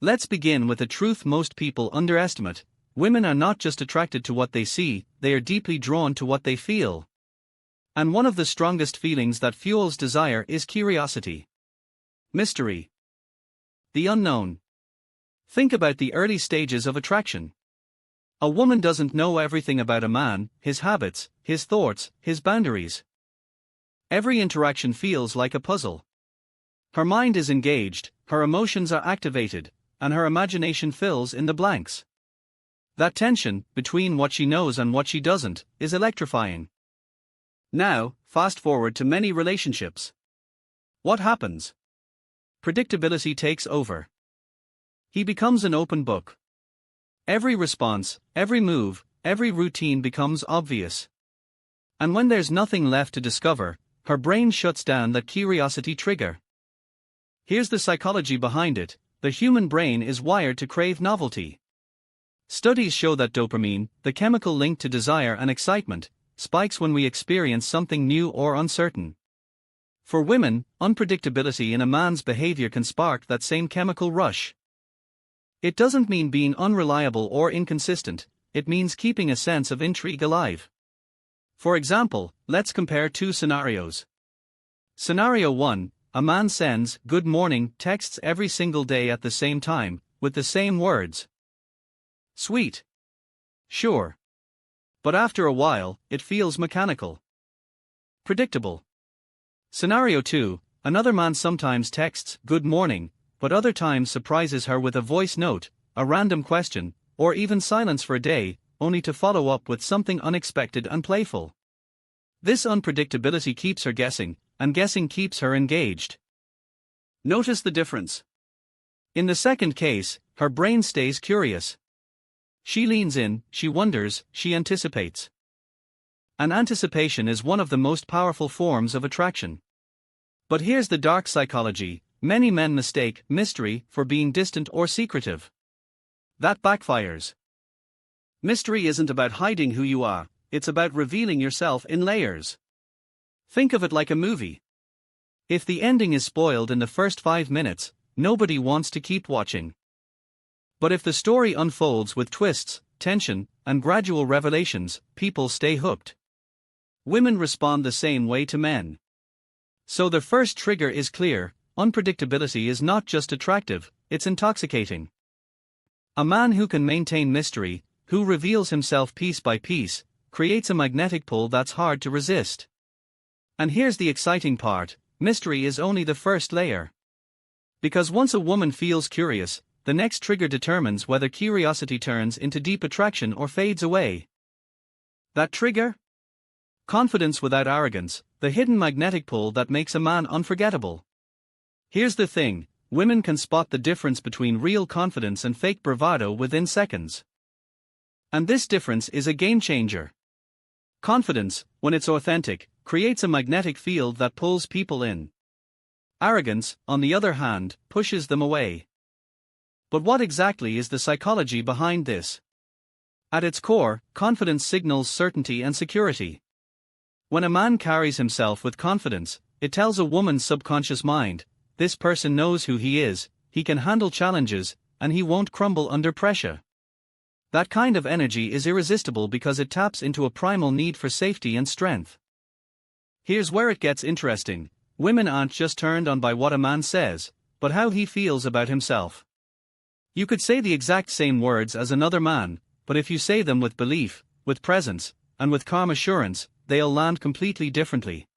Let's begin with a truth most people underestimate: women are not just attracted to what they see, they are deeply drawn to what they feel. And one of the strongest feelings that fuels desire is curiosity. Mystery. The unknown. Think about the early stages of attraction. A woman doesn't know everything about a man, his habits, his thoughts, his boundaries. Every interaction feels like a puzzle. Her mind is engaged, her emotions are activated, and her imagination fills in the blanks. That tension, between what she knows and what she doesn't, is electrifying. Now, fast forward to many relationships. What happens? Predictability takes over. He becomes an open book. Every response, every move, every routine becomes obvious. And when there's nothing left to discover, her brain shuts down that curiosity trigger. Here's the psychology behind it: the human brain is wired to crave novelty. Studies show that dopamine, the chemical linked to desire and excitement, spikes when we experience something new or uncertain. For women, unpredictability in a man's behavior can spark that same chemical rush. It doesn't mean being unreliable or inconsistent, it means keeping a sense of intrigue alive. For example, let's compare two scenarios. Scenario 1: a man sends "good morning" texts every single day at the same time, with the same words. Sweet. Sure. But after a while, it feels mechanical. Predictable. Scenario 2: another man sometimes texts "good morning," but other times surprises her with a voice note, a random question, or even silence for a day, only to follow up with something unexpected and playful. This unpredictability keeps her guessing, and guessing keeps her engaged. Notice the difference. In the second case, her brain stays curious. She leans in, she wonders, she anticipates. And anticipation is one of the most powerful forms of attraction. But here's the dark psychology: many men mistake mystery for being distant or secretive. That backfires. Mystery isn't about hiding who you are, it's about revealing yourself in layers. Think of it like a movie. If the ending is spoiled in the first 5 minutes, nobody wants to keep watching. But if the story unfolds with twists, tension, and gradual revelations, people stay hooked. Women respond the same way to men. So the first trigger is clear: unpredictability is not just attractive, it's intoxicating. A man who can maintain mystery, who reveals himself piece by piece, creates a magnetic pull that's hard to resist. And here's the exciting part: mystery is only the first layer. Because once a woman feels curious, the next trigger determines whether curiosity turns into deep attraction or fades away. That trigger? Confidence without arrogance, the hidden magnetic pull that makes a man unforgettable. Here's the thing: women can spot the difference between real confidence and fake bravado within seconds. And this difference is a game changer. Confidence, when it's authentic, creates a magnetic field that pulls people in. Arrogance, on the other hand, pushes them away. But what exactly is the psychology behind this? At its core, confidence signals certainty and security. When a man carries himself with confidence, it tells a woman's subconscious mind: this person knows who he is, he can handle challenges, and he won't crumble under pressure. That kind of energy is irresistible because it taps into a primal need for safety and strength. Here's where it gets interesting: women aren't just turned on by what a man says, but how he feels about himself. You could say the exact same words as another man, but if you say them with belief, with presence, and with calm assurance, they'll land completely differently.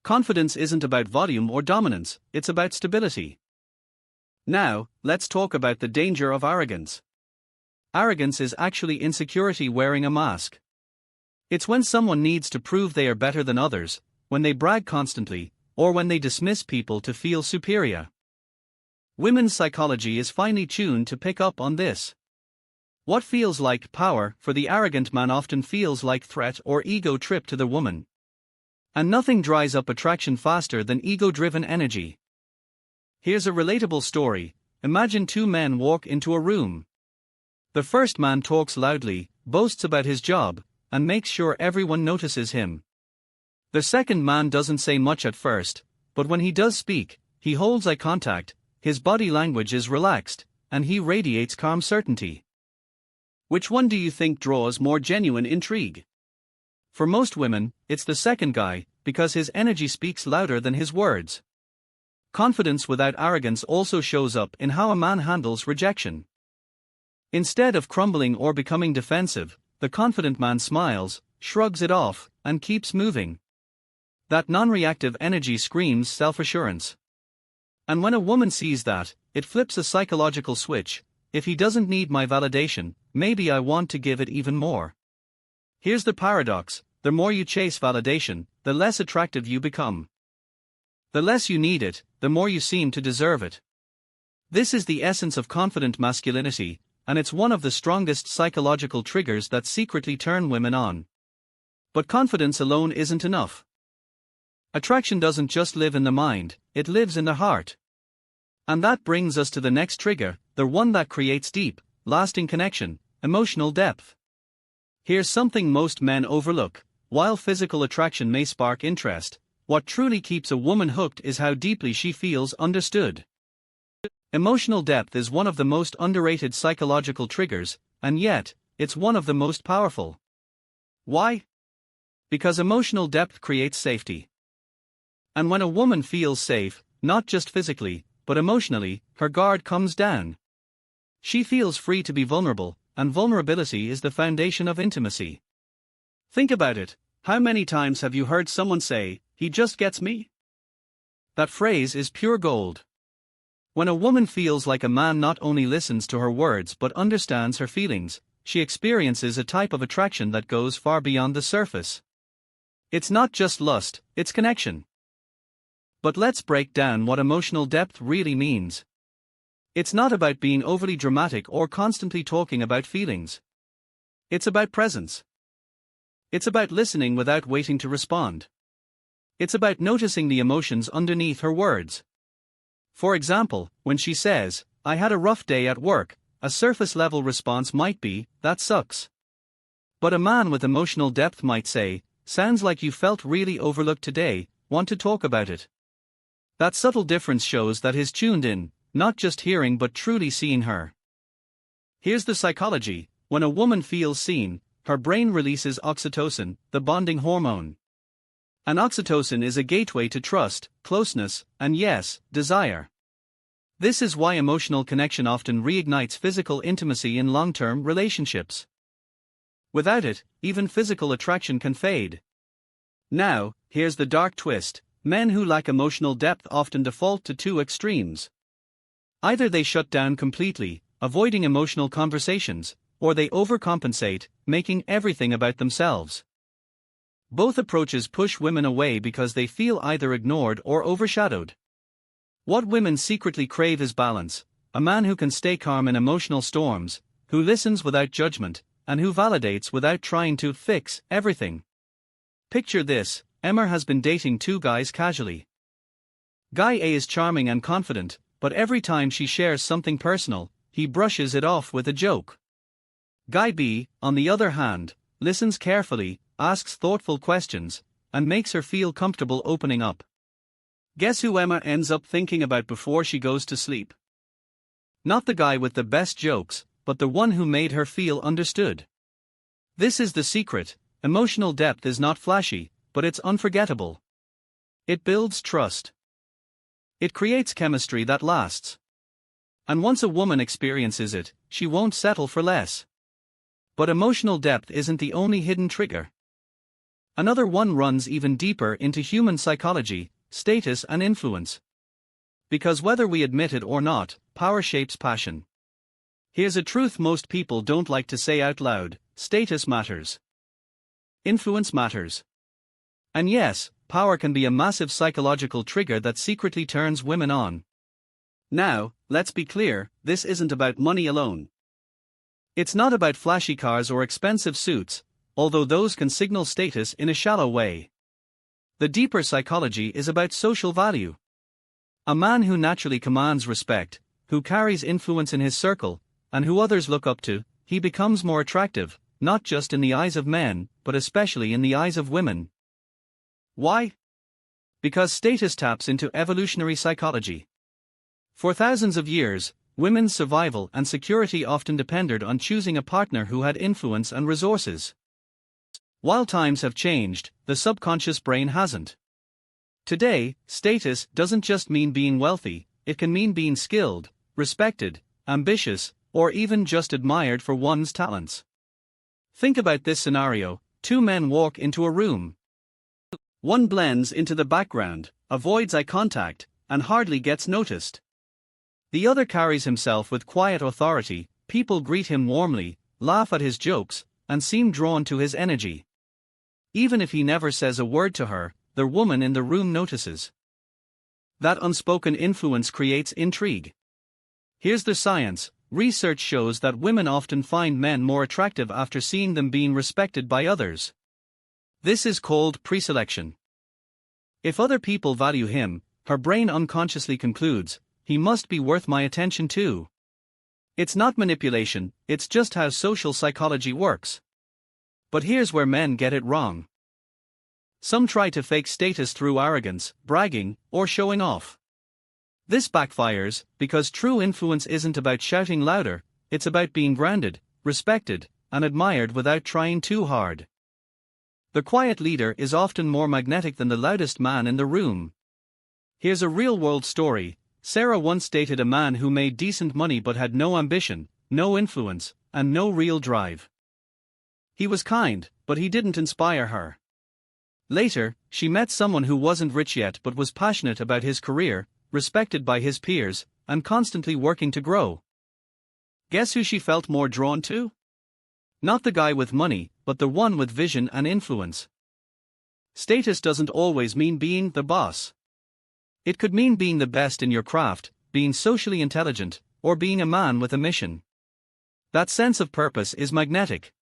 Confidence isn't about volume or dominance, it's about stability. Now, let's talk about the danger of arrogance. Arrogance is actually insecurity wearing a mask. It's when someone needs to prove they are better than others, when they brag constantly, or when they dismiss people to feel superior. Women's psychology is finely tuned to pick up on this. What feels like power for the arrogant man often feels like threat or ego trip to the woman. And nothing dries up attraction faster than ego-driven energy. Here's a relatable story: imagine two men walk into a room. The first man talks loudly, boasts about his job, and makes sure everyone notices him. The second man doesn't say much at first, but when he does speak, he holds eye contact, his body language is relaxed, and he radiates calm certainty. Which one do you think draws more genuine intrigue? For most women, it's the second guy, because his energy speaks louder than his words. Confidence without arrogance also shows up in how a man handles rejection. Instead of crumbling or becoming defensive, the confident man smiles, shrugs it off, and keeps moving. That non-reactive energy screams self-assurance. And when a woman sees that, it flips a psychological switch. If he doesn't need my validation, maybe I want to give it even more. Here's the paradox: the more you chase validation, the less attractive you become. The less you need it, the more you seem to deserve it. This is the essence of confident masculinity, and it's one of the strongest psychological triggers that secretly turn women on. But confidence alone isn't enough. Attraction doesn't just live in the mind, it lives in the heart. And that brings us to the next trigger, the one that creates deep, lasting connection: emotional depth. Here's something most men overlook: while physical attraction may spark interest, what truly keeps a woman hooked is how deeply she feels understood. Emotional depth is one of the most underrated psychological triggers, and yet, it's one of the most powerful. Why? Because emotional depth creates safety. And when a woman feels safe, not just physically, but emotionally, her guard comes down. She feels free to be vulnerable, and vulnerability is the foundation of intimacy. Think about it: how many times have you heard someone say, "He just gets me"? That phrase is pure gold. When a woman feels like a man not only listens to her words but understands her feelings, she experiences a type of attraction that goes far beyond the surface. It's not just lust, it's connection. But let's break down what emotional depth really means. It's not about being overly dramatic or constantly talking about feelings. It's about presence. It's about listening without waiting to respond. It's about noticing the emotions underneath her words. For example, when she says, "I had a rough day at work," a surface-level response might be, "That sucks." But a man with emotional depth might say, "Sounds like you felt really overlooked today, want to talk about it?" That subtle difference shows that he's tuned in, not just hearing but truly seeing her. Here's the psychology: when a woman feels seen, her brain releases oxytocin, the bonding hormone. And oxytocin is a gateway to trust, closeness, and yes, desire. This is why emotional connection often reignites physical intimacy in long-term relationships. Without it, even physical attraction can fade. Now, here's the dark twist: men who lack emotional depth often default to two extremes. Either they shut down completely, avoiding emotional conversations, or they overcompensate, making everything about themselves. Both approaches push women away because they feel either ignored or overshadowed. What women secretly crave is balance: a man who can stay calm in emotional storms, who listens without judgment, and who validates without trying to fix everything. Picture this: Emma has been dating two guys casually. Guy A is charming and confident, but every time she shares something personal, he brushes it off with a joke. Guy B, on the other hand, listens carefully, asks thoughtful questions, and makes her feel comfortable opening up. Guess who Emma ends up thinking about before she goes to sleep? Not the guy with the best jokes, but the one who made her feel understood. This is the secret: emotional depth is not flashy, but it's unforgettable. It builds trust. It creates chemistry that lasts. And once a woman experiences it, she won't settle for less. But emotional depth isn't the only hidden trigger. Another one runs even deeper into human psychology: status and influence. Because whether we admit it or not, power shapes passion. Here's a truth most people don't like to say out loud: status matters. Influence matters. And yes, power can be a massive psychological trigger that secretly turns women on. Now, let's be clear: this isn't about money alone. It's not about flashy cars or expensive suits, although those can signal status in a shallow way. The deeper psychology is about social value. A man who naturally commands respect, who carries influence in his circle, and who others look up to, he becomes more attractive, not just in the eyes of men, but especially in the eyes of women. Why? Because status taps into evolutionary psychology. For thousands of years, women's survival and security often depended on choosing a partner who had influence and resources. While times have changed, the subconscious brain hasn't. Today, status doesn't just mean being wealthy, it can mean being skilled, respected, ambitious, or even just admired for one's talents. Think about this scenario: two men walk into a room. One blends into the background, avoids eye contact, and hardly gets noticed. The other carries himself with quiet authority. People greet him warmly, laugh at his jokes, and seem drawn to his energy. Even if he never says a word to her, the woman in the room notices. That unspoken influence creates intrigue. Here's the science. Research shows that women often find men more attractive after seeing them being respected by others. This is called preselection. If other people value him, her brain unconsciously concludes, he must be worth my attention too. It's not manipulation, it's just how social psychology works. But here's where men get it wrong. Some try to fake status through arrogance, bragging, or showing off. This backfires, because true influence isn't about shouting louder, it's about being grounded, respected, and admired without trying too hard. The quiet leader is often more magnetic than the loudest man in the room. Here's a real-world story. Sarah once dated a man who made decent money but had no ambition, no influence, and no real drive. He was kind, but he didn't inspire her. Later, she met someone who wasn't rich yet but was passionate about his career, respected by his peers, and constantly working to grow. Guess who she felt more drawn to? Not the guy with money, but the one with vision and influence. Status doesn't always mean being the boss. It could mean being the best in your craft, being socially intelligent, or being a man with a mission. That sense of purpose is magnetic.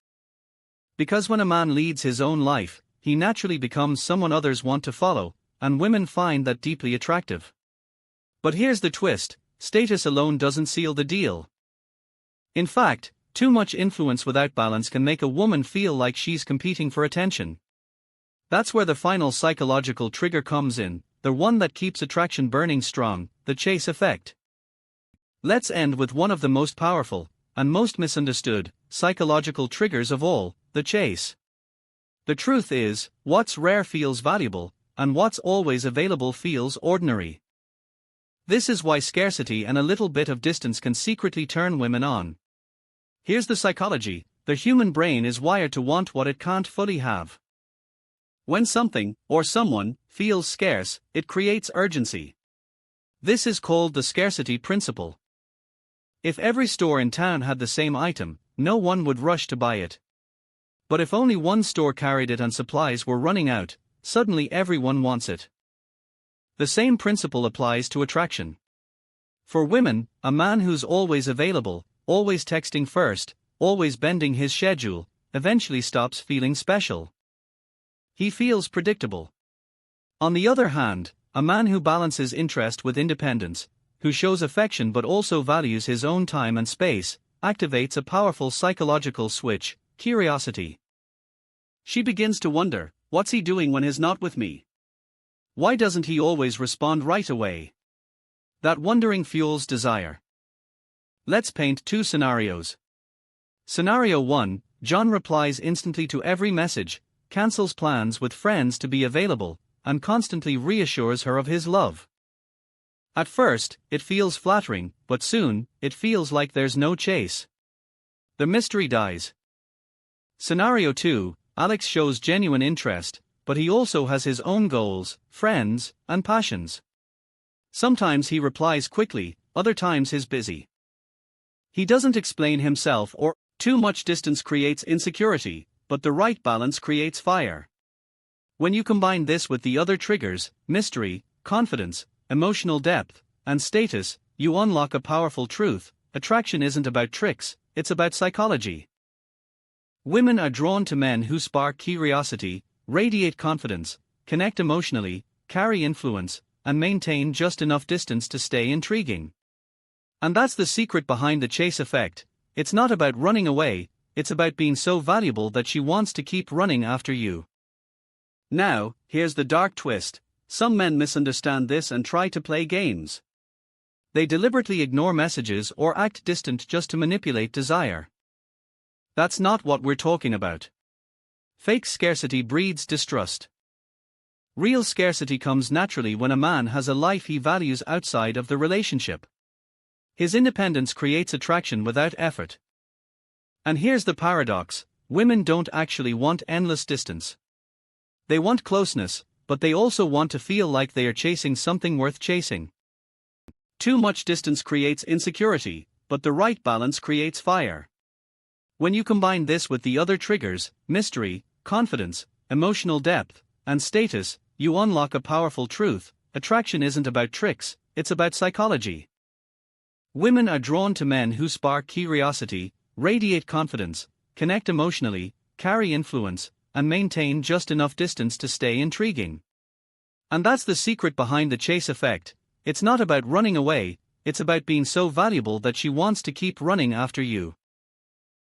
Because when a man leads his own life, he naturally becomes someone others want to follow, and women find that deeply attractive. But here's the twist: status alone doesn't seal the deal. In fact, too much influence without balance can make a woman feel like she's competing for attention. That's where the final psychological trigger comes in, the one that keeps attraction burning strong, the chase effect. Let's end with one of the most powerful, and most misunderstood, psychological triggers of all: the chase. The truth is, what's rare feels valuable, and what's always available feels ordinary. This is why scarcity and a little bit of distance can secretly turn women on. Here's the psychology: the human brain is wired to want what it can't fully have. When something, or someone, feels scarce, it creates urgency. This is called the scarcity principle. If every store in town had the same item, no one would rush to buy it. But if only one store carried it and supplies were running out, suddenly everyone wants it. The same principle applies to attraction. For women, a man who's always available, always texting first, always bending his schedule, eventually stops feeling special. He feels predictable. On the other hand, a man who balances interest with independence, who shows affection but also values his own time and space, activates a powerful psychological switch: curiosity. She begins to wonder, what's he doing when he's not with me? Why doesn't he always respond right away? That wondering fuels desire. Let's paint two scenarios. Scenario 1, John replies instantly to every message, cancels plans with friends to be available, and constantly reassures her of his love. At first, it feels flattering, but soon, it feels like there's no chase. The mystery dies. Scenario 2, Alex shows genuine interest, but he also has his own goals, friends, and passions. Sometimes he replies quickly, other times he's busy. He doesn't explain himself, or too much distance creates insecurity, but the right balance creates fire. When you combine this with the other triggers, mystery, confidence, emotional depth, and status, you unlock a powerful truth: attraction isn't about tricks, it's about psychology. Women are drawn to men who spark curiosity, radiate confidence, connect emotionally, carry influence, and maintain just enough distance to stay intriguing. And that's the secret behind the chase effect. It's not about running away, it's about being so valuable that she wants to keep running after you. Now, here's the dark twist: some men misunderstand this and try to play games. They deliberately ignore messages or act distant just to manipulate desire. That's not what we're talking about. Fake scarcity breeds distrust. Real scarcity comes naturally when a man has a life he values outside of the relationship. His independence creates attraction without effort. And here's the paradox: women don't actually want endless distance. They want closeness, but they also want to feel like they are chasing something worth chasing. Too much distance creates insecurity, but the right balance creates fire. When you combine this with the other triggers, mystery, confidence, emotional depth, and status, you unlock a powerful truth: attraction isn't about tricks, it's about psychology. Women are drawn to men who spark curiosity, radiate confidence, connect emotionally, carry influence, and maintain just enough distance to stay intriguing. And that's the secret behind the chase effect. It's not about running away, it's about being so valuable that she wants to keep running after you.